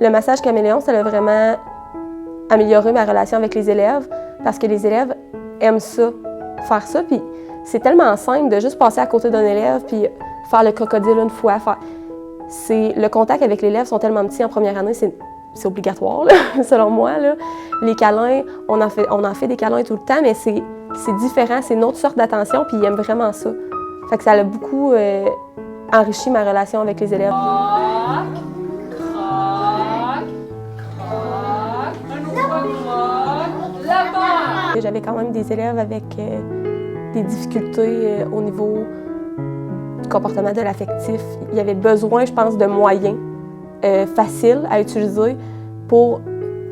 Le massage caméléon, ça a vraiment amélioré ma relation avec les élèves parce que les élèves aiment ça, faire ça. Puis c'est tellement simple de juste passer à côté d'un élève puis faire le crocodile une fois. Le contact avec l'élève sont tellement petits en première année, c'est obligatoire, là, selon moi. Là. Les câlins, on en fait des câlins tout le temps, mais c'est différent, c'est une autre sorte d'attention, puis ils aiment vraiment ça. Fait que ça a beaucoup enrichi ma relation avec les élèves. J'avais quand même des élèves avec des difficultés au niveau du comportement de l'affectif. Il y avait besoin, je pense, de moyens faciles à utiliser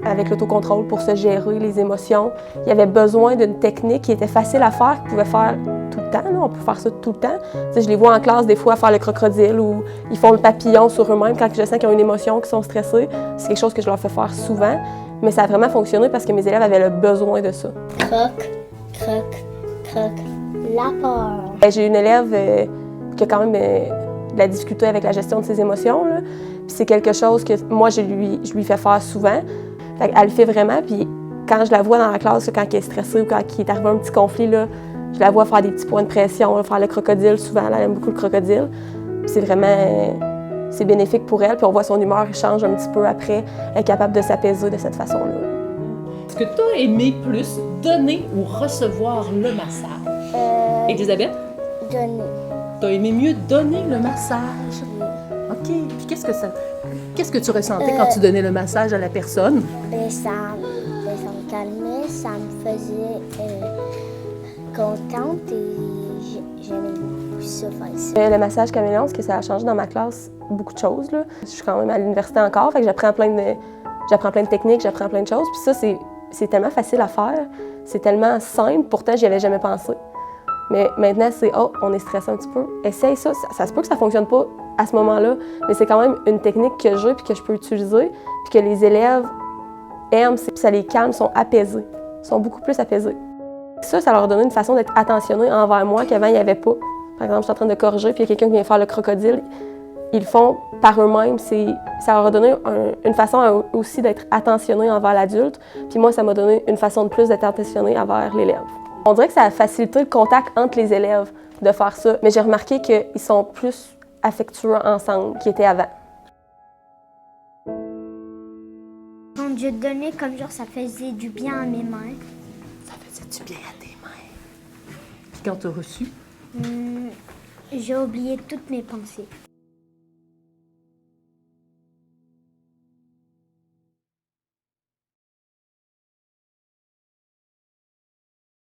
avec l'autocontrôle pour se gérer les émotions. Il y avait besoin d'une technique qui était facile à faire, qu'ils pouvaient faire tout le temps. Là. On peut faire ça tout le temps. Tu sais, je les vois en classe des fois faire le crocodile ou ils font le papillon sur eux-mêmes quand je sens qu'ils ont une émotion, qu'ils sont stressés. C'est quelque chose que je leur fais faire souvent. Mais ça a vraiment fonctionné parce que mes élèves avaient le besoin de ça. Croc, croc, croc, la peur. J'ai une élève qui a quand même de la difficulté avec la gestion de ses émotions. Là. Puis c'est quelque chose que moi, je lui fais faire souvent. Elle le fait vraiment. Puis quand je la vois dans la classe, quand elle est stressée ou quand il est arrivé un petit conflit, là, je la vois faire des petits points de pression, là, faire le crocodile souvent. Là, elle aime beaucoup le crocodile. Puis c'est vraiment... c'est bénéfique pour elle, puis on voit son humeur change un petit peu après. Elle est capable de s'apaiser de cette façon-là. Est-ce que tu as aimé plus donner ou recevoir le massage? Elisabeth? Donner. Tu as aimé mieux donner le massage? OK. Puis qu'est-ce que tu ressentais quand tu donnais le massage à la personne? Ça me calmait, ça me faisait contente et j'aimais beaucoup ça faire ça. Le massage caméléon, ce que ça a changé dans ma classe, beaucoup de choses. Là. Je suis quand même à l'université encore, fait que j'apprends plein de techniques, j'apprends plein de choses. Puis ça, c'est tellement facile à faire, c'est tellement simple, pourtant j'y avais jamais pensé. Mais maintenant, c'est « oh, on est stressé un petit peu, essaye ça ». Ça se peut que ça ne fonctionne pas à ce moment-là, mais c'est quand même une technique que j'ai puis que je peux utiliser, puis que les élèves aiment, puis ça les calme, sont apaisés, sont beaucoup plus apaisés. Ça leur a donné une façon d'être attentionnés envers moi qu'avant, il n'y avait pas. Par exemple, je suis en train de corriger, puis il y a quelqu'un qui vient faire le crocodile. Ils le font par eux-mêmes. Ça leur a donné une façon aussi d'être attentionnés envers l'adulte. Puis moi, ça m'a donné une façon de plus d'être attentionné envers l'élève. On dirait que ça a facilité le contact entre les élèves de faire ça. Mais j'ai remarqué qu'ils sont plus affectueux ensemble qu'ils étaient avant. Quand je donnais comme genre, ça faisait du bien à mes mains. Ça faisait du bien à tes mains. Puis quand tu as reçu? J'ai oublié toutes mes pensées.